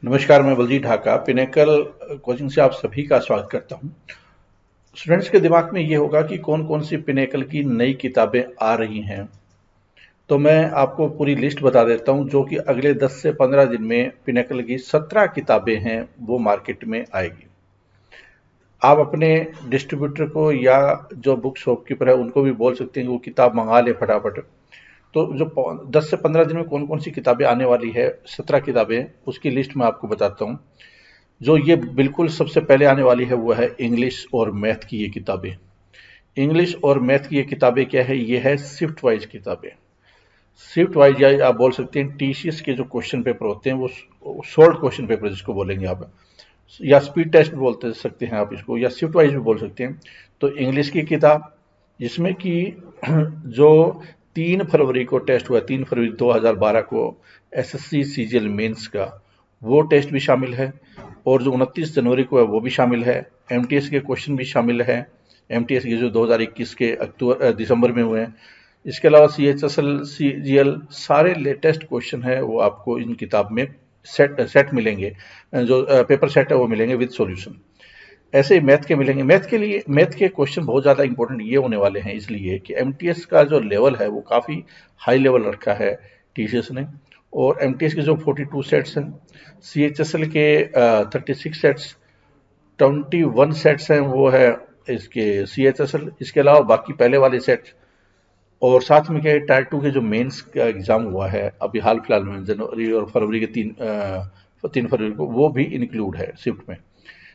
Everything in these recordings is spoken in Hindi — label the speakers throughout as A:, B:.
A: नमस्कार, मैं बलजीत ढाका पिनेकल कोचिंग से आप सभी का स्वागत करता हूं। स्टूडेंट्स के दिमाग में ये होगा कि कौन कौन सी पिनेकल की नई किताबें आ रही हैं। तो मैं आपको पूरी लिस्ट बता देता हूं जो कि अगले 10 से 15 दिन में पिनेकल की 17 किताबें हैं वो मार्केट में आएगी। आप अपने डिस्ट्रीब्यूटर को या जो बुक शॉपकीपर है उनको भी बोल सकते हैं कि वो किताब मंगा ले फटाफट। तो जो 10 से 15 दिन में कौन कौन सी किताबें आने वाली है, 17 किताबें, उसकी लिस्ट मैं आपको बताता हूँ। जो ये बिल्कुल सबसे पहले आने वाली है वो है इंग्लिश और मैथ की ये किताबें। इंग्लिश और मैथ की ये किताबें क्या है, ये है शिफ्ट वाइज किताबें। शिफ्ट वाइज या आप बोल सकते हैं टीसीएस के जो क्वेश्चन पेपर होते हैं वो शॉर्ट क्वेश्चन पेपर जिसको बोलेंगे आप, या स्पीड टेस्ट भी बोलते सकते हैं आप इसको, या शिफ्ट वाइज भी बोल सकते हैं। तो इंग्लिश की किताब जिसमें कि जो 3 फरवरी को टेस्ट हुआ, 3 फरवरी 2012 को एसएससी सीजीएल मेंस का, वो टेस्ट भी शामिल है। और जो 29 जनवरी को है वो भी शामिल है। एमटीएस के क्वेश्चन भी शामिल है, एमटीएस के जो 2021 के दिसंबर में हुए हैं। इसके अलावा सीएचएसएल सीजीएल सारे लेटेस्ट क्वेश्चन है वो आपको इन किताब में सेट मिलेंगे। जो पेपर सेट है वो मिलेंगे विद सॉल्यूशन। ऐसे ही मैथ के मिलेंगे। मैथ के क्वेश्चन बहुत ज़्यादा इंपॉर्टेंट ये होने वाले हैं, इसलिए कि एमटीएस का जो लेवल है वो काफ़ी हाई लेवल रखा है टीसीएस ने। और एमटीएस के जो 42 सेट्स हैं, सीएचएसएल के 36 सेट्स, 21 सेट्स हैं वो है इसके सीएचएसएल। इसके अलावा बाकी पहले वाले सेट्स, और साथ में क्या है, टायर 2 के जो मेंस का एग्जाम हुआ है अभी हाल फिलहाल में जनवरी और फरवरी के 3 फरवरी को, वो भी इंक्लूड है शिफ्ट में।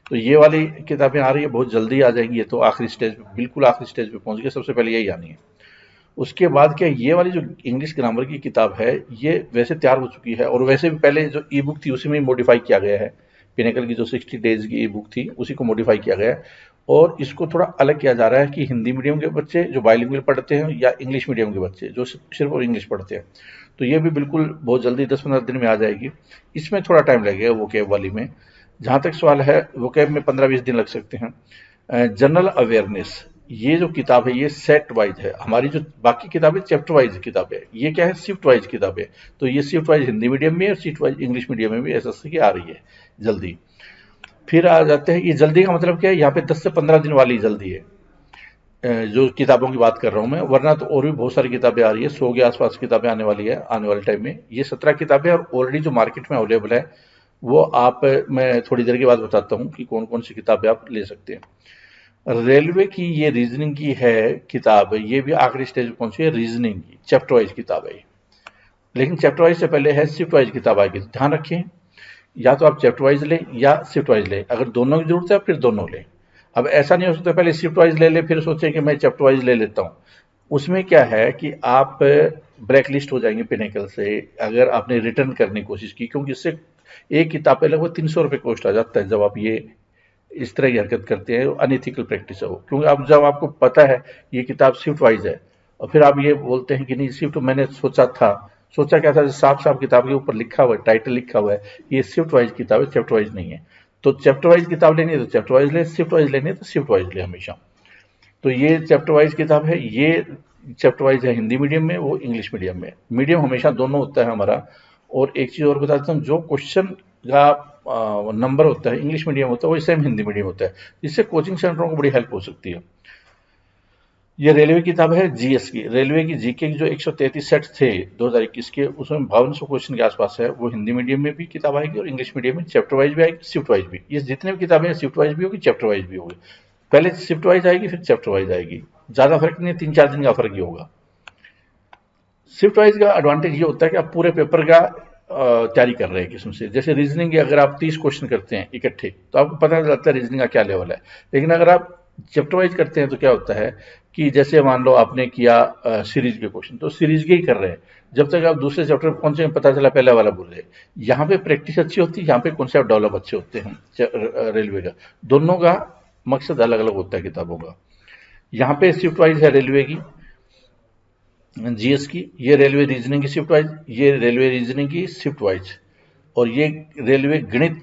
A: तो ये वाली किताबें आ रही है, बहुत जल्दी आ जाएंगी। ये तो आखिरी स्टेज पे, बिल्कुल आखिरी स्टेज पे पहुंच गए, सबसे पहले यही आनी है। उसके बाद क्या, ये वाली जो इंग्लिश ग्रामर की किताब है ये वैसे तैयार हो चुकी है, और वैसे भी पहले जो ई बुक थी उसी में मॉडिफाई किया गया है। पिनेकल की जो 60 डेज की ई बुक थी उसी को मॉडिफाई किया गया है। और इसको थोड़ा अलग किया जा रहा है कि हिंदी मीडियम के बच्चे जो बाइलिंगुअल पढ़ते हैं, या इंग्लिश मीडियम के बच्चे जो सिर्फ और इंग्लिश पढ़ते हैं। तो ये भी बिल्कुल बहुत जल्दी 10-15 दिन में आ जाएगी। इसमें थोड़ा टाइम लगेगा वोकेब वाली में। जहाँ तक सवाल है, वोकेब में 15-20 दिन लग सकते हैं। जनरल अवेयरनेस, ये जो किताब है ये सेट वाइज है। हमारी जो बाकी किताबें चैप्टर वाइज किताबें, ये क्या है, शिफ्ट वाइज किताबें। तो ये शिफ्ट वाइज हिंदी मीडियम में और शिफ्ट वाइज इंग्लिश मीडियम में भी एसएससी की आ रही है जल्दी। फिर आ जाते हैं, ये जल्दी का मतलब क्या है, यहाँ पे 10 से 15 दिन वाली जल्दी है। जो किताबों की बात कर रहा हूँ मैं, वरना तो और भी बहुत सारी किताबें आ रही है, 100 के आसपास किताबें आने वाली है आने वाले टाइम में। ये 17 किताबें और ऑलरेडी जो मार्केट में अवेलेबल है वो आप, मैं थोड़ी देर के बाद बताता हूँ कि कौन कौन सी किताबें आप ले सकते हैं। रेलवे की ये रीजनिंग की है किताब, ये भी आखिरी स्टेज पे पहुंची है। रीजनिंग की चैप्टर वाइज किताब है, लेकिन चैप्टर वाइज से पहले है शिफ्ट वाइज किताब आएगी। ध्यान रखें, या तो आप चैप्टर वाइज लें या शिफ्ट वाइज लें। अगर दोनों की जरूरत है फिर दोनों लें। अब ऐसा नहीं हो सकता पहले शिफ्ट वाइज ले ले फिर सोचें कि मैं चैप्टर वाइज ले लेता हूँ। उसमें क्या है कि आप ब्लैक लिस्ट हो जाएंगे पिनेकल से अगर आपने रिटर्न करने की कोशिश की, क्योंकि इससे एक किताब पे लगभग 300 रुपये कॉस्ट आ जाता है जब आप ये इस तरह की हरकत करते हैं। अनइथिकल प्रैक्टिस है वो, क्योंकि अब जब आपको पता है ये किताब शिफ्ट वाइज है और फिर आप ये बोलते हैं कि नहीं शिफ्ट, मैंने सोचा था, सोचा क्या था, साफ साफ किताब के ऊपर लिखा हुआ है, टाइटल लिखा हुआ है, ये शिफ्ट वाइज किताब है, चैप्टर वाइज नहीं है। तो चैप्टर वाइज किताब लेनी है तो चैप्टर वाइज ले, शिफ्ट वाइज लेनी है तो शिफ्ट वाइज ले हमेशा। तो ये चैप्टर वाइज किताब है, ये चैप्टर वाइज है हिंदी मीडियम में, वो इंग्लिश मीडियम में। मीडियम हमेशा दोनों होता है हमारा। और एक चीज़ और बता देता हूँ, जो क्वेश्चन का नंबर होता है इंग्लिश मीडियम होता है वही सेम हिंदी मीडियम होता है, जिससे कोचिंग सेंटरों को बड़ी हेल्प हो सकती है। ये रेलवे की किताब है जीएस की, रेलवे की जीके की जो 133 सेट थे 2021 के, उसमें 5200 क्वेश्चन के आसपास है। वो हिंदी मीडियम में भी किताब आएगी और इंग्लिश मीडियम में चैप्टर वाइज भी आएगी, शिफ्ट वाइज भी। ये जितने भी किताबें हैं शिफ्ट वाइज भी होगी, चैप्टर वाइज भी होगी। पहले शिफ्ट वाइज आएगी फिर चैप्टर वाइज आएगी, ज्यादा फर्क नहीं है, 3-4 दिन का फर्क ही होगा। शिफ्ट वाइज का एडवांटेज ये होता है कि आप पूरे पेपर का तैयारी कर रहे हैं किस्म से। जैसे रीजनिंग के अगर आप 30 क्वेश्चन करते हैं इकट्ठे तो आपको पता चलता है रीजनिंग का क्या लेवल है। लेकिन अगर आप चैप्टर वाइज करते हैं तो क्या होता है कि जैसे मान लो आपने किया सीरीज के क्वेश्चन, तो सीरीज के ही कर रहे हैं, जब तक आप दूसरे चैप्टर पर पहुंचे पता चला पहला वाला भूल गए। यहाँ पे प्रैक्टिस अच्छी होती है, यहाँ पे कॉन्सेप्ट डेवलप अच्छे होते हैं रेलवे का। दोनों का मकसद अलग अलग होता है किताबों का। यहाँ पे शिफ्ट वाइज है रेलवे की, जीएस की, ये रेलवे रीजनिंग की शिफ्ट वाइज, ये रेलवे रीजनिंग की शिफ्ट वाइज, और ये रेलवे गणित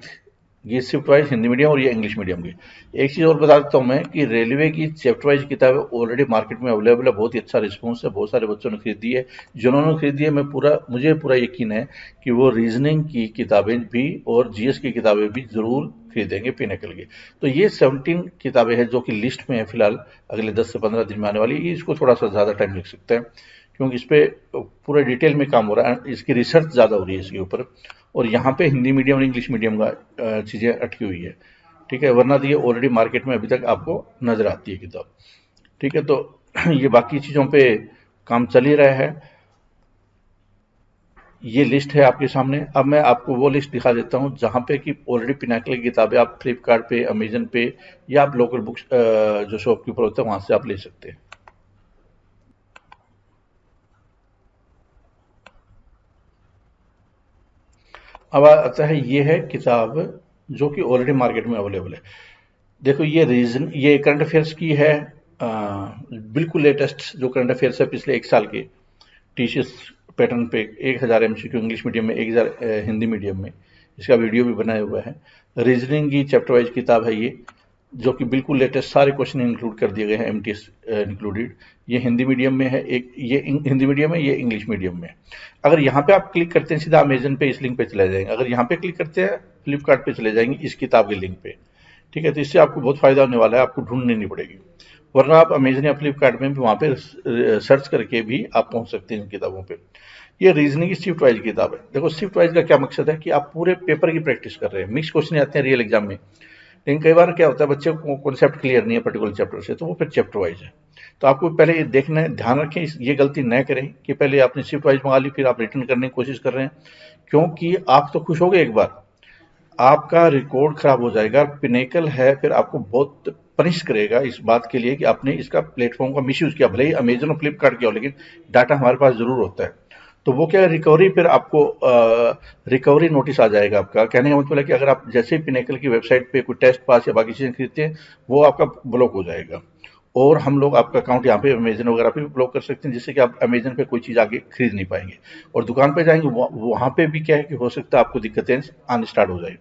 A: ये शिफ्ट वाइज हिंदी मीडियम और ये इंग्लिश मीडियम की। एक चीज़ और बता देता हूँ मैं कि रेलवे की शिफ्ट वाइज किताबें ऑलरेडी मार्केट में अवेलेबल है, बहुत ही अच्छा रिस्पॉन्स है, बहुत सारे बच्चों ने खरीदी है। जिन्होंने खरीदी है मुझे पूरा यकीन है कि वो रीजनिंग की किताबें भी और जीएस की किताबें भी जरूर खरीदेंगे पिनेकल की। तो ये 17 किताबें हैं जो कि लिस्ट में है फिलहाल, अगले 10 से 15 दिन में आने वाली है। इसको थोड़ा सा ज़्यादा टाइम लग सकता है क्योंकि इस पर पूरे डिटेल में काम हो रहा है, इसकी रिसर्च ज़्यादा हो रही है इसके ऊपर। और यहाँ पे हिंदी मीडियम और इंग्लिश मीडियम का चीज़ें अटकी हुई है, ठीक है, वरना तो ये ऑलरेडी मार्केट में अभी तक आपको नजर आती है किताब, ठीक है। तो ये बाकी चीज़ों पे काम चल ही रहा है। ये लिस्ट है आपके सामने। अब मैं आपको वो लिस्ट दिखा देता हूँ जहाँ पे कि ऑलरेडी पिनाकल की किताबें आप फ्लिपकार्ट पे, अमेजन पे या आप लोकल बुक्स जो शॉपकीपर होते हैं वहाँ से आप ले सकते हैं। अब आता है, ये है किताब जो कि ऑलरेडी मार्केट में अवेलेबल है। देखो ये करंट अफेयर्स की है, बिल्कुल लेटेस्ट जो करंट अफेयर्स है पिछले 1 साल के, टीसीएस पैटर्न पे 1000 एमसीक्यू इंग्लिश मीडियम में, 1000 हिंदी मीडियम में। इसका वीडियो भी बनाया हुआ है। रीजनिंग की चैप्टर वाइज किताब है ये, जो कि बिल्कुल लेटेस्ट सारे क्वेश्चन इंक्लूड कर दिए गए हैं, एमटीएस इंक्लूडेड। ये हिंदी मीडियम में है, एक ये हिंदी मीडियम है, ये इंग्लिश मीडियम में। अगर यहाँ पे आप क्लिक करते हैं सीधा अमेजन पे इस लिंक पे चले जाएंगे, अगर यहाँ पे क्लिक करते हैं फ्लिपकार्ट पे चले जाएंगे इस किताब के लिंक पे, ठीक है। तो इससे आपको बहुत फायदा होने वाला है, आपको ढूंढनी नहीं पड़ेगी। वरना आप अमेजन या फ्लिपकार्ट में भी वहाँ पे सर्च करके भी आप पहुँच सकते हैं इन किताबों पे। ये रीजनिंग की शिफ्ट वाइज किताब है। देखो शिफ्ट वाइज का क्या मकसद है कि आप पूरे पेपर की प्रैक्टिस कर रहे हैं। मिक्स क्वेश्चन आते हैं रियल एग्जाम में, लेकिन कई बार क्या होता है बच्चे को कॉन्सेप्ट क्लियर नहीं है पर्टिकुलर चैप्टर से, तो वो फिर चैप्टर वाइज है। तो आपको पहले ये देखना है, ध्यान रखें ये गलती न करें कि पहले आपने शिफ्ट वाइज मंगा ली फिर आप रिटर्न करने की कोशिश कर रहे हैं, क्योंकि आप तो खुश हो गए एक बार, आपका रिकॉर्ड खराब हो जाएगा। पिनेकल है फिर आपको बहुत पनिश करेगा इस बात के लिए कि आपने इसका प्लेटफॉर्म का मिसयूज किया, भले ही अमेजन और फ्लिपकार्ट किया हो, लेकिन डाटा हमारे पास जरूर होता है। तो वो क्या रिकवरी, फिर आपको रिकवरी नोटिस आ जाएगा आपका। कहने का मतलब है कि अगर आप जैसे ही पिनेकल की वेबसाइट पे कोई टेस्ट पास या बाकी चीजें खरीदते हैं, वो आपका ब्लॉक हो जाएगा। और हम लोग आपका अकाउंट यहाँ पे अमेजन वगैरह पे भी ब्लॉक कर सकते हैं, जिससे कि आप अमेजन पे कोई चीज़ आगे खरीद नहीं पाएंगे। और दुकान पे जाएंगे वहाँ पे भी क्या है कि हो सकता है आपको दिक्कतें आने स्टार्ट हो जाए।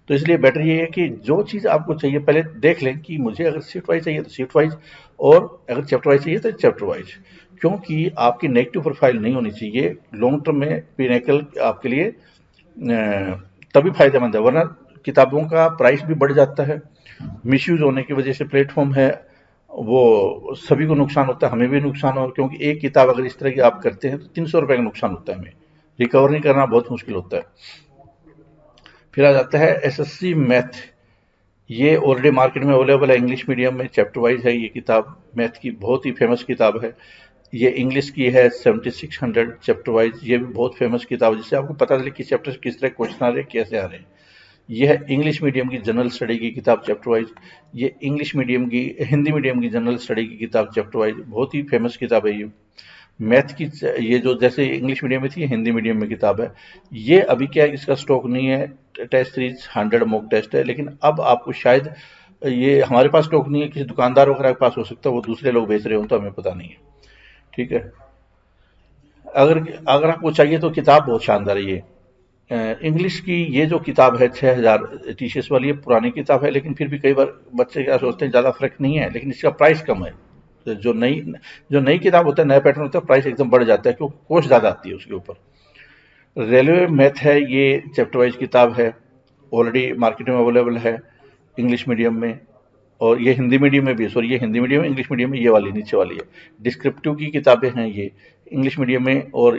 A: तो इसलिए बेटर ये है कि जो चीज़ आपको चाहिए पहले देख लें कि मुझे अगर शिफ्ट वाइज चाहिए तो शिफ्ट वाइज, और अगर चैप्टर वाइज चाहिए तो चैप्टर वाइज, क्योंकि आपकी नेगेटिव प्रोफाइल नहीं होनी चाहिए। लॉन्ग टर्म में पिनेकल आपके लिए तभी फायदेमंद है, वरना किताबों का प्राइस भी बढ़ जाता है। मिसयूज होने की वजह से प्लेटफॉर्म है वो सभी को नुकसान होता है, हमें भी नुकसान हो, क्योंकि एक किताब अगर इस तरह की आप करते हैं तो 300 रुपये का नुकसान होता है, हमें रिकवरी करना बहुत मुश्किल होता है। फिर आ जाता है एसएससी मैथ। ये ऑलरेडी मार्केट में अवेलेबल है, इंग्लिश मीडियम में चैप्टर वाइज है ये किताब। मैथ की बहुत ही फेमस किताब है। ये इंग्लिश की है 7600 चैप्टर वाइज, ये भी बहुत फेमस किताब है, जिससे आपको पता चले कि चैप्टर से किस तरह क्वेश्चन आ रहे हैं, कैसे आ रहे हैं। ये है इंग्लिश मीडियम की जनरल स्टडी की किताब चैप्टर वाइज। ये इंग्लिश मीडियम की, हिंदी मीडियम की जनरल स्टडी की किताब चैप्टर वाइज, बहुत ही फेमस किताब है ये। मैथ की ये जो जैसे इंग्लिश मीडियम में थी, ये हिंदी मीडियम में किताब है। ये अभी क्या है, इसका स्टॉक नहीं है। टेस्ट सीरीज 100 मॉक टेस्ट है, लेकिन अब आपको शायद ये हमारे पास स्टॉक नहीं है, किसी दुकानदार वगैरह के पास हो सकता है, वो दूसरे लोग बेच रहे हो तो हमें पता नहीं है, ठीक है। अगर अगर आपको चाहिए तो किताब बहुत शानदार है ये। इंग्लिश की ये जो किताब है 6000 टीसीएस वाली, ये पुरानी किताब है, लेकिन फिर भी कई बार बच्चे क्या सोचते हैं ज़्यादा फर्क नहीं है, लेकिन इसका प्राइस कम है। तो जो नई किताब होता है, नया पैटर्न होता है, प्राइस एकदम बढ़ जाता है क्योंकि कॉस्ट ज़्यादा आती है उसके ऊपर। रेलवे मैथ है, ये चैप्टर वाइज किताब है, ऑलरेडी मार्केट में अवेलेबल है इंग्लिश मीडियम में, और ये हिंदी मीडियम में भी, सॉरी ये हिंदी मीडियम में, इंग्लिश मीडियम में ये वाली नीचे वाली है। डिस्क्रिप्टिव की किताबें हैं ये, इंग्लिश मीडियम में और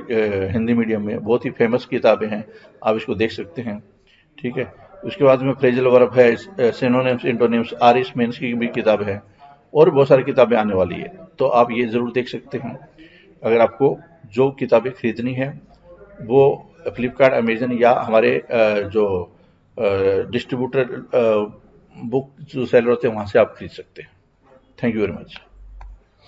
A: हिंदी मीडियम में बहुत ही फेमस किताबें हैं, आप इसको देख सकते हैं, ठीक है। उसके बाद में फ्रेजल वर्ब है, सिनोनिम्स, इंटोनिम्स, आरिस मेंस की भी किताब है, और बहुत सारी किताबें आने वाली है, तो आप ये ज़रूर देख सकते हैं। अगर आपको जो किताबें खरीदनी है वो फ्लिपकार्ट, अमेजन या हमारे जो डिस्ट्रीब्यूटर बुक जो सेलर होते हैं वहाँ से आप खरीद सकते हैं। Thank you very much.